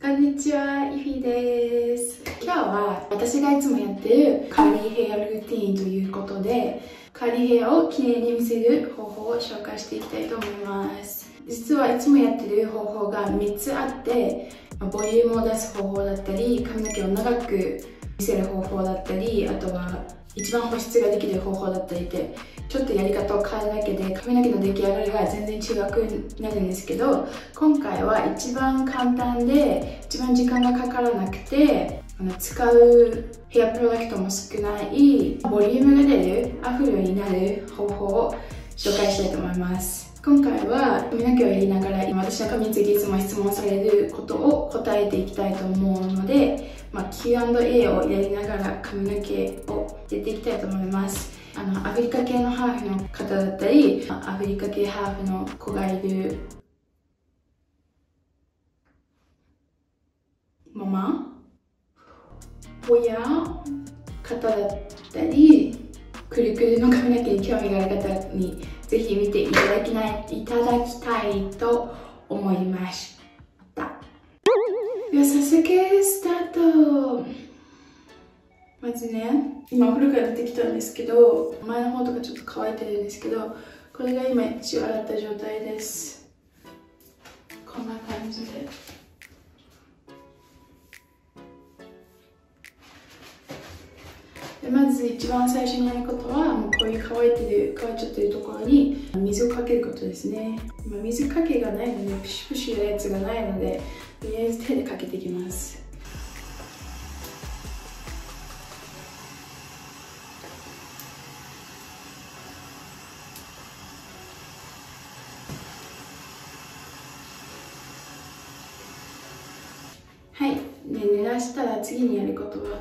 こんにちは、イフィです。今日は私がいつもやってるカーリーヘアルーティーンということで、カーリーヘアをきれいに見せる方法を紹介していきたいと思います。実はいつもやってる方法が3つあって、ボリュームを出す方法だったり、髪の毛を長く見せる方法だったり、あとは一番保湿ができる方法だったりで、ちょっとやり方を変えるだけで髪の毛の出来上がりが全然違くなるんですけど、今回は一番簡単で一番時間がかからなくて使うヘアプロダクトも少ないボリュームが出るアフロになる方法を紹介したいと思います。今回は髪の毛をやりながら私の髪についていつも質問されることを答えていきたいと思うので、Q&A をやりながら髪の毛をやっていきたいと思います。アフリカ系のハーフの方だったり、アフリカ系ハーフの子がいるママ、親、方だったり、くるくるの髪の毛に興味がある方にぜひ見ていただきたいと思いました。では早速スタート。まずね、今お風呂から出てきたんですけど、前の方とかちょっと乾いてるんですけど、これが今一応洗った状態です。こんな感じで。でまず一番最初にやることは、もうこういう乾いちゃってるところに水をかけることですね。今水かけがないので、プシュプシュやるやつがないので、とりあえず手でかけていきます。はい、で濡らしたら次にやることは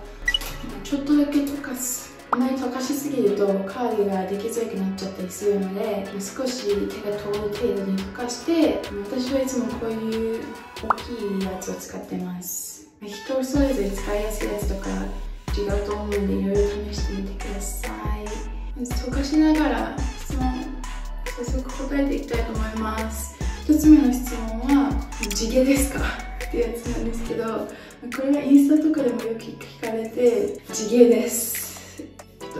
ちょっとだけ溶かす。あまり溶かしすぎるとカーリーができづらくなっちゃったりするので、少し手が通る程度に溶かして、私はいつもこういう大きいやつを使ってます。人それぞれ使いやすいやつとか違うと思うので、いろいろ試してみてください。溶かしながら質問早速答えていきたいと思います。1つ目の質問は地毛ですかってやつなんですけど、これはインスタとかでもよく聞かれて、地毛です。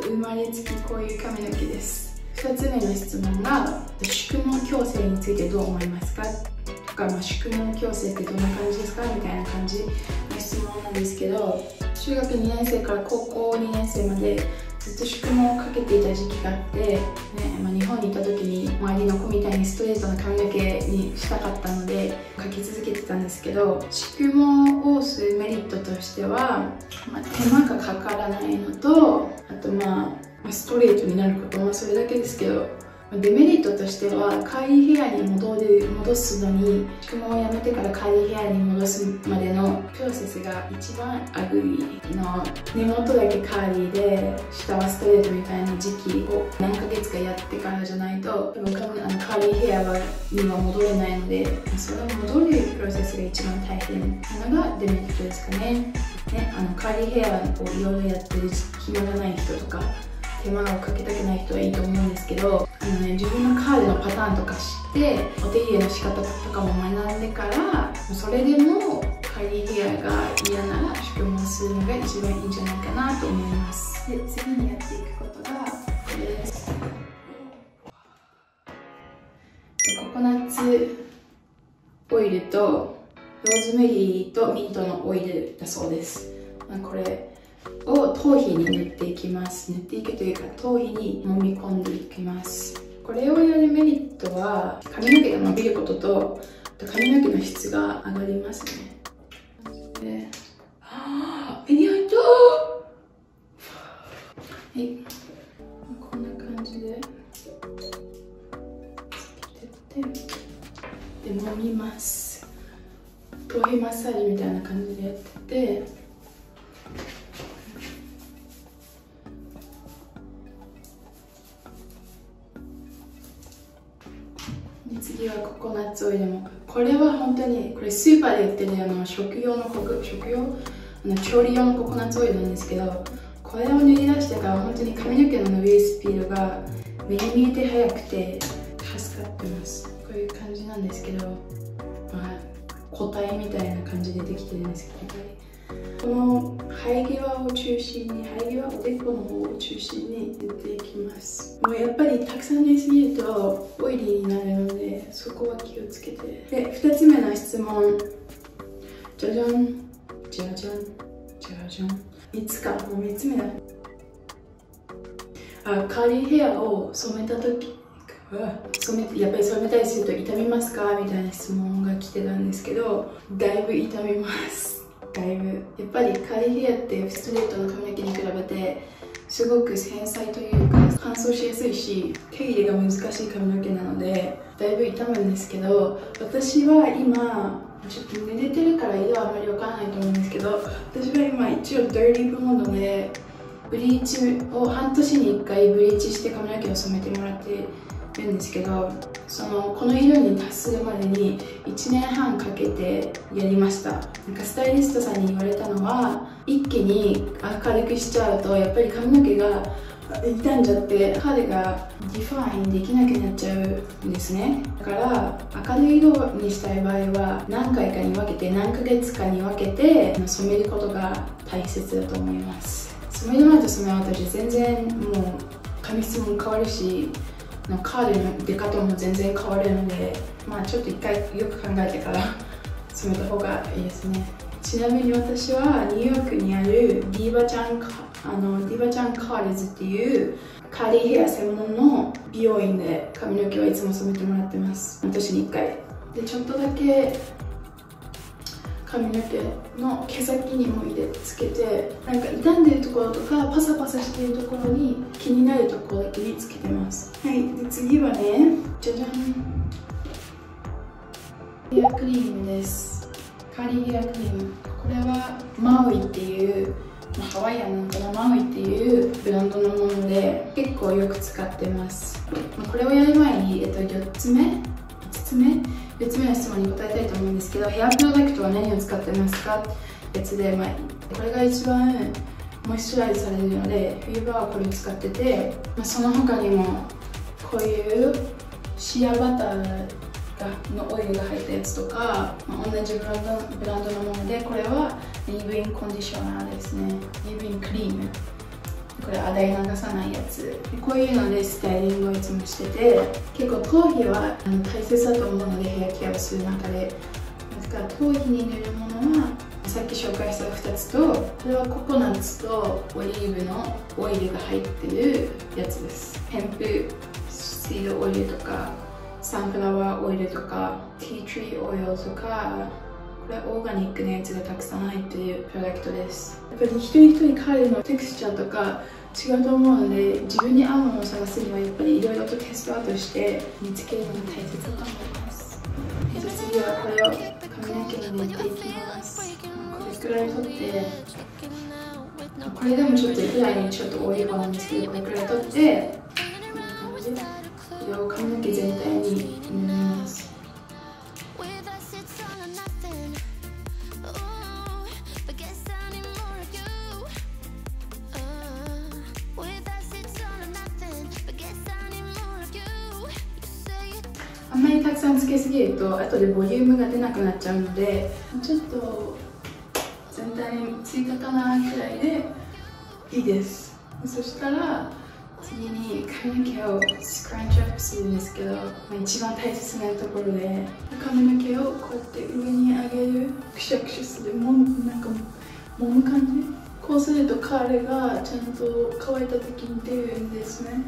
生まれつきこういう髪の毛です。2つ目の質問が宿毛矯正についてどう思いますかとか、宿毛矯正ってどんな感じですかみたいな感じの質問なんですけど、中学2年生から高校2年生までずっと宿毛をかけていた時期があって、日本にいた時に周りの子みたいにストレートな髪の毛にしたかったのでかけ続けてたんですけど、宿毛をするメリットとしては、手間がかからないのと、あとストレートになること、それだけですけど、デメリットとしてはカーリーヘアに戻すのに、宿毛をやめてからカーリーヘアに戻すまでのプロセスが一番アグリーの、根元だけカーリーで下はストレートみたいな時期を何ヶ月かやってからじゃないとカーリーヘアには戻れないので、それを戻るプロセスが一番大変なのがデメリットですかね。カーリーヘアをいろいろやってる暇がない人とか手間をかけたくない人はいいと思うんですけど、自分のカールのパターンとか知ってお手入れの仕方とかも学んでから、それでもカーリーヘアが嫌なら宿毛するのが一番いいんじゃないかなと思います。で次にやっていくことがこれです。ココナッツオイルとローズメリーとミントのオイルだそうです。これを頭皮に塗っていきます。塗っていくというか、頭皮に揉み込んでいきます。これをやるメリットは、髪の毛が伸びることと、あと髪の毛の質が上がりますね。で、目に入ったー。はい、こんな感じでつけてって、で揉みます。頭皮マッサージみたいな感じでやってて。次はココナッツオイルも、これは本当にこれスーパーで売ってる食用調理用のココナッツオイルなんですけど、これを塗り出してから本当に髪の毛の伸びるスピードが目に見えて速くて助かってます。こういう感じなんですけど、個体みたいな感じでできてるんですけど、この生え際を中心に、生え際、おでこの方を中心に塗っていきます。もうやっぱりたくさん塗りすぎるとオイリーになるので、そこは気をつけて。で、2つ目の質問。じゃじゃん、じゃじゃん、じゃじゃん。3つか、もう3つ目だ。カーリーヘアを染めた時、やっぱり染めたりすると痛みますかみたいな質問が来てたんですけど、だいぶ痛みます。だいぶ。やっぱりカーリーヘアってストレートの髪の毛に比べてすごく繊細というか乾燥しやすいし、手入れが難しい髪の毛なのでだいぶ痛むんですけど、私は今ちょっと濡れてるから色はあんまりわからないと思うんですけど、私は今一応ダーティーブロンドでブリーチを半年に1回ブリーチして髪の毛を染めてもらってるんですけど、この色に達するまでに1年半かけてやりました。なんかスタイリストさんに言われたのは、一気に明るくしちゃうとやっぱり髪の毛が傷んじゃって肌がディファインできなくなっちゃうんですね。だから明るい色にしたい場合は何回かに分けて、何ヶ月かに分けて染めることが大切だと思います。染める前と染め終わったら全然もう髪質も変わるし、カールの出方も全然変わるので、まあちょっと一回よく考えてから染めた方がいいですね。ちなみに私はニューヨークにあるディーバちゃんカールズっていうカーリーヘア専門の美容院で髪の毛はいつも染めてもらってます。半年に1回で、ちょっとだけ髪の毛の毛先にもつけて、なんか傷んでるところとかパサパサしているところに気になるところだけにつけてます。はい、で次はね、じゃじゃん、ヘアクリームです。カーリーヘアクリーム、これはマウイっていうハワイアンなのかな、マウイっていうブランドのもので結構よく使ってます。これをやる前に、4つ目の質問に答えたいと思うんですけど、ヘアプロダクトは何を使ってますかってやつで、これが一番モイスチュライズされるので、冬場はこれを使ってて、その他にもこういうシアバターのオイルが入ったやつとか、同じブランドのもので、これはリーブインコンディショナーですね。リーブインクリーム、これ洗い流さないやつ。こういうのでスタイリングをいつもしてて、結構頭皮は大切だと思うので、ヘアケアをする中で。だから頭皮に塗るものはさっき紹介した2つと、これはココナッツとオリーブのオイルが入ってるやつです。ヘンプシードオイルとかサンフラワーオイルとかティートリーオイルとか、これはオーガニックのやつがたくさん入っているプロダクトです。やっぱり一人一人カールのテクスチャーとか違うと思うので、自分に合うものを探すにはやっぱりいろいろとテストアウトして見つけるのが大切だと思います。じゃあ次はこれを髪の毛に塗っていきます。これくらい取って、これでもちょっとぐらいにちょっと多い方なんですけど、これくらい取って、こんな感じでこれを髪の毛全体に塗ります。あんまりたくさんつけすぎると後でボリュームが出なくなっちゃうので、ちょっと全体についたかなくらいでいいです。そしたら次に髪の毛をスクランチアップするんですけど、一番大切なところで髪の毛をこうやって上に上げる、くしゃくしゃする、なんか揉む感じ。こうするとカールがちゃんと乾いた時に出るんですね。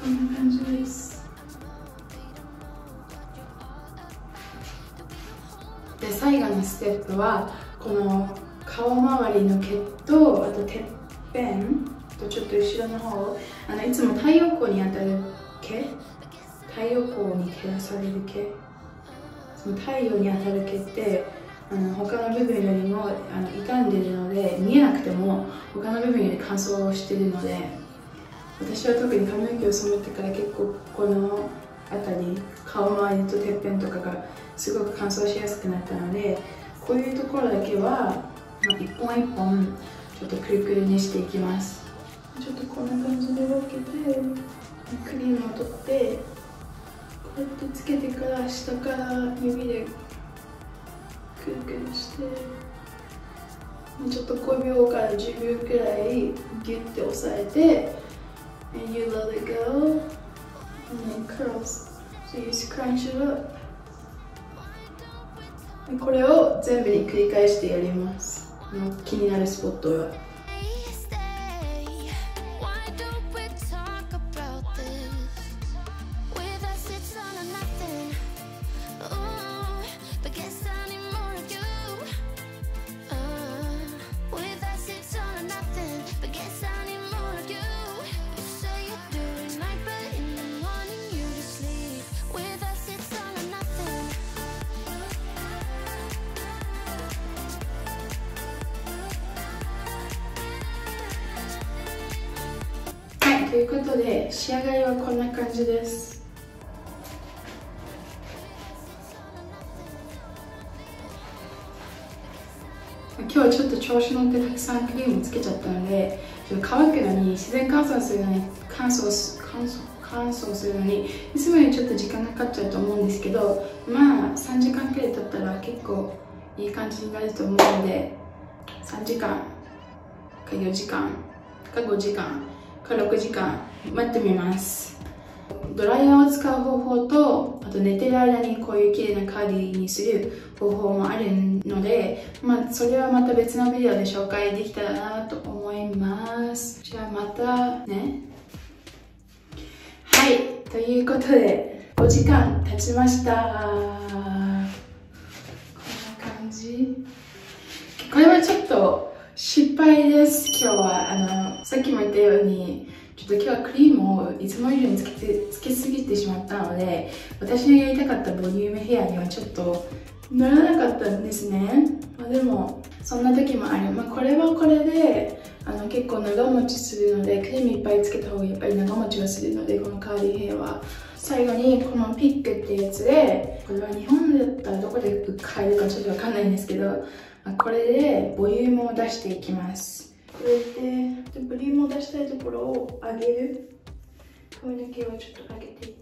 こんな感じです。で、最後のステップはこの顔周りの毛と、あとてっぺんとちょっと後ろの方、いつも太陽光に当たる毛、太陽光に照らされる毛、その太陽に当たる毛って他の部分よりも傷んでるので、見えなくても他の部分より乾燥してるので、私は特に髪の毛を染めてから結構この辺り、顔周りとてっぺんとかがすごく乾燥しやすくなったので、こういうところだけは一本一本ちょっとくるくるにしていきます。ちょっとこんな感じで分けてクリームを取ってこうやってつけてから下から指でくるくるしてちょっと5秒から10秒くらいギュッて押さえて and you let it go and then curls so you scrunch it up これを全部に繰り返してやります。気になるスポットはということで仕上がりはこんな感じです。今日はちょっと調子乗ってたくさんクリームつけちゃったので、ちょっと乾くのに自然乾燥するのに乾燥するのにいつもよりちょっと時間がかかっちゃうと思うんですけど、まあ3時間くらい経ったら結構いい感じになると思うので、3時間か4時間か5時間か6時間待ってみます。ドライヤーを使う方法と、あと寝てる間にこういう綺麗なカーディにする方法もあるので、それはまた別のビデオで紹介できたらなと思います。じゃあまたね。はい、ということで5時間経ちました。こんな感じ。これはちょっと失敗です。今日はさっきも言ったようにちょっと今日はクリームをいつも以上につけすぎてしまったので、私のやりたかったボリュームヘアにはちょっとならなかったんですね。でもそんな時もある。これはこれで結構長持ちするので、クリームいっぱいつけた方がやっぱり長持ちはするので、このカーディヘアは最後にこのピックってやつで、これは日本だったらどこで買えるかちょっとわかんないんですけど、これでボリュームを出していきます。これでボリュームを出したいところを上げる。髪の毛をちょっと上げていく。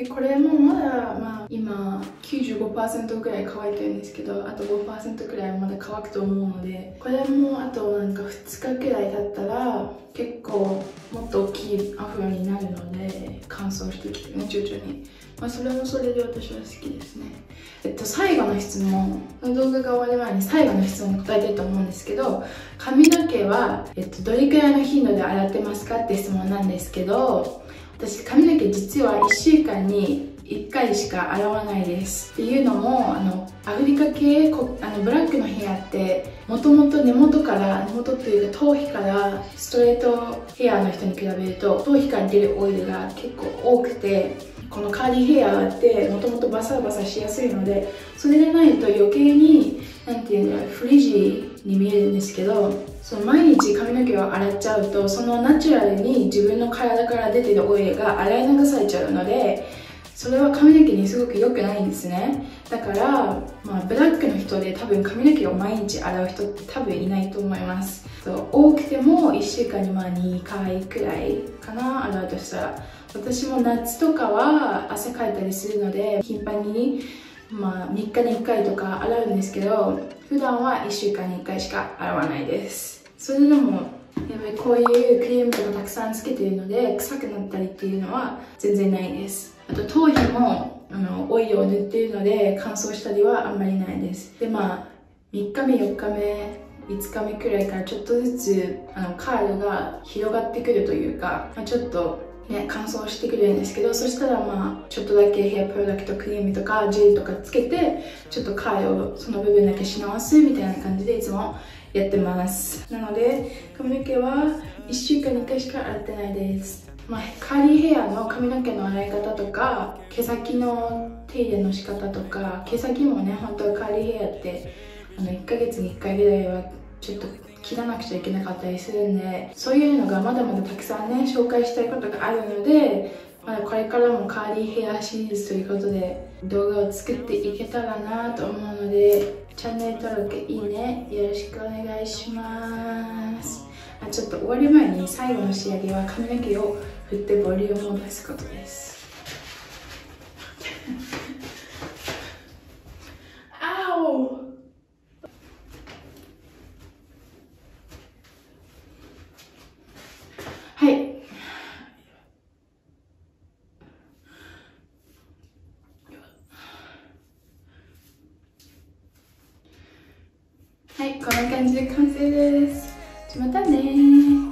これもまだ今 95% ぐらい乾いてるんですけど、あと 5% くらいまだ乾くと思うので、これもあと2日くらい経ったら結構もっと大きいアフロになるので、乾燥してきてね、徐々に。それもそれで私は好きですね。最後の質問、動画が終わる前に最後の質問に答えたいと思うんですけど、髪の毛は、どれくらいの頻度で洗ってますかって質問なんですけど、私髪の毛実は1週間に1回しか洗わないです。っていうのもアフリカ系ブラックのヘアってもともと根元というか頭皮からストレートヘアの人に比べると頭皮から出るオイルが結構多くて、このカーディヘアってもともとバサバサしやすいので、それでないと余計にフリジーに見えるんですけど、毎日髪の毛を洗っちゃうと、そのナチュラルに自分の体から出てるオイルが洗い流されちゃうので、それは髪の毛にすごく良くないんですね。だから、ブラックの人で多分髪の毛を毎日洗う人って多分いないと思います。多くても1週間に2回くらいかな、洗うとしたら。私も夏とかは汗かいたりするので頻繁に3日に1回とか洗うんですけど、普段は1週間に1回しか洗わないです。それでもやっぱりこういうクリームとかたくさんつけてるので臭くなったりっていうのは全然ないです。あと頭皮もオイルを塗っているので乾燥したりはあんまりないです。で3日目4日目5日目くらいからちょっとずつカールが広がってくるというか、ちょっと乾燥してくれるんですけど、そしたらちょっとだけヘアプロダクトクリームとかジェルとかつけてちょっとカールをその部分だけし直すみたいな感じでいつもやってます。なので髪の毛は1週間に1回しか洗ってないです。カーリーヘアの髪の毛の洗い方とか毛先の手入れの仕方とか、毛先もね、本当はカーリーヘアって1ヶ月に1回ぐらいはちょっと切らなくちゃいけなかったりするんで、そういうのがまだまだたくさんね紹介したいことがあるので、まだこれからもカーリーヘアシリーズということで動画を作っていけたらなと思うので、チャンネル登録、いいねよろしくお願いします。ちょっと終わり前に最後の仕上げは髪の毛を振ってボリュームを出すことです。はい。はい、こんな感じで完成です。またねー。